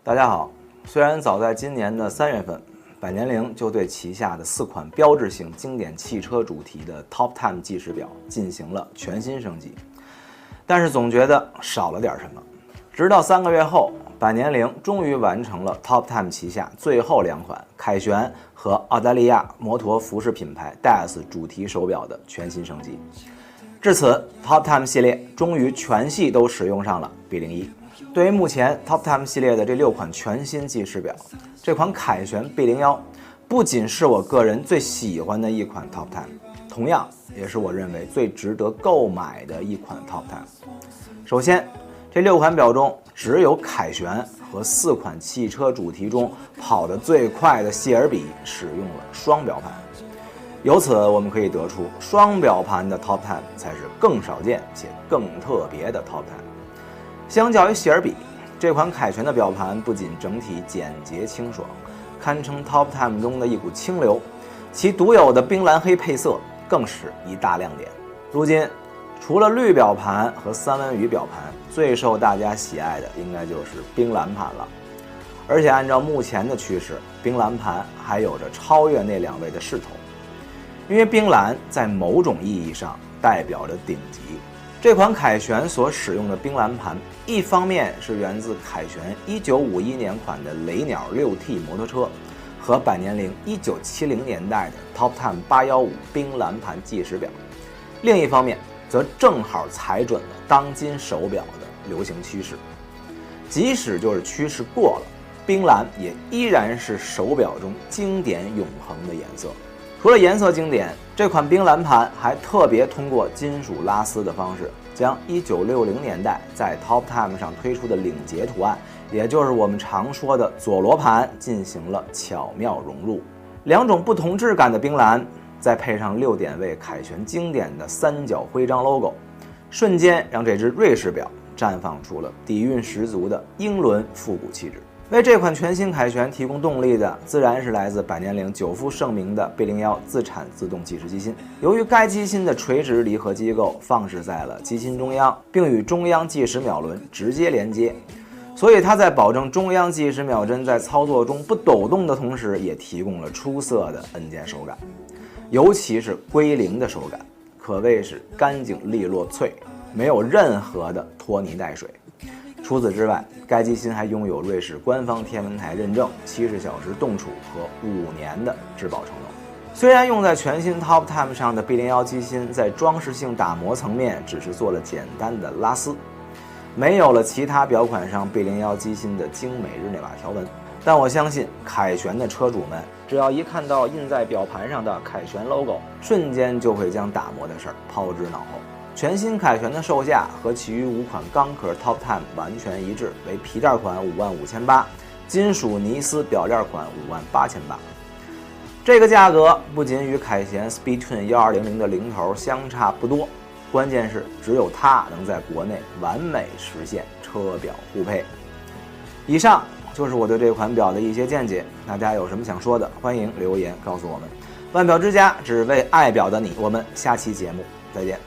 大家好，虽然早在今年的3月份，百年灵就对旗下的4款标志性经典汽车主题的 Top Time 计时表进行了全新升级，但是总觉得少了点什么。直到3个月后，百年灵终于完成了 Top Time 旗下最后2款凯旋和澳大利亚摩托服饰品牌 DAS 主题手表的全新升级。至此 Top Time 系列终于全系都使用上了 B01。对于目前 Top Time 系列的这6款全新计时表，这款凯旋 B01不仅是我个人最喜欢的一款 Top Time， 同样也是我认为最值得购买的一款 Top Time。 首先，这6款表中只有凯旋和4款汽车主题中跑得最快的谢尔比使用了双表盘，由此我们可以得出双表盘的 Top Time 才是更少见且更特别的 Top Time。相较于谢尔比，这款凯旋的表盘不仅整体简洁清爽，堪称 Top Time 中的一股清流，其独有的冰蓝黑配色更是一大亮点。如今，除了绿表盘和三文鱼表盘，最受大家喜爱的应该就是冰蓝盘了。而且按照目前的趋势，冰蓝盘还有着超越那2位的势头，因为冰蓝在某种意义上代表着顶级。这款凯旋所使用的冰蓝盘，一方面是源自凯旋1951年款的雷鸟 6T 摩托车和百年灵1970年代的 Top Time 815冰蓝盘计时表，另一方面则正好踩准了当今手表的流行趋势。即使就是趋势过了，冰蓝也依然是手表中经典永恒的颜色。除了颜色经典，这款冰蓝盘还特别通过金属拉丝的方式，将1960年代在 Top Time 上推出的领结图案，也就是我们常说的佐罗盘，进行了巧妙融入。2种不同质感的冰蓝，再配上6点位凯旋经典的3角徽章 logo， 瞬间让这只瑞士表绽放出了底蕴十足的英伦复古气质。为这款全新凯旋提供动力的，自然是来自百年灵久负盛名的 B01自产自动计时机芯。由于该机芯的垂直离合机构放置在了机芯中央，并与中央计时秒轮直接连接，所以它在保证中央计时秒针在操作中不抖动的同时，也提供了出色的按键手感，尤其是归零的手感，可谓是干净利落脆，没有任何的拖泥带水。除此之外，该机芯还拥有瑞士官方天文台认证、70小时冻储和5年的质保承诺。虽然用在全新 Top Time 上的 B01机芯在装饰性打磨层面只是做了简单的拉丝，没有了其他表款上 B01机芯的精美日内瓦条纹，但我相信凯旋的车主们只要一看到印在表盘上的凯旋 logo， 瞬间就会将打磨的事儿抛之脑后。全新凯旋的售价和其余5款钢壳 Top Time 完全一致，为皮带款55800，金属尼斯表链款58800。这个价格不仅与凯旋 Speedtune 1200的零头相差不多，关键是只有它能在国内完美实现车表互配。以上就是我对这款表的一些见解，大家有什么想说的，欢迎留言告诉我们。腕表之家只为爱表的你，我们下期节目再见。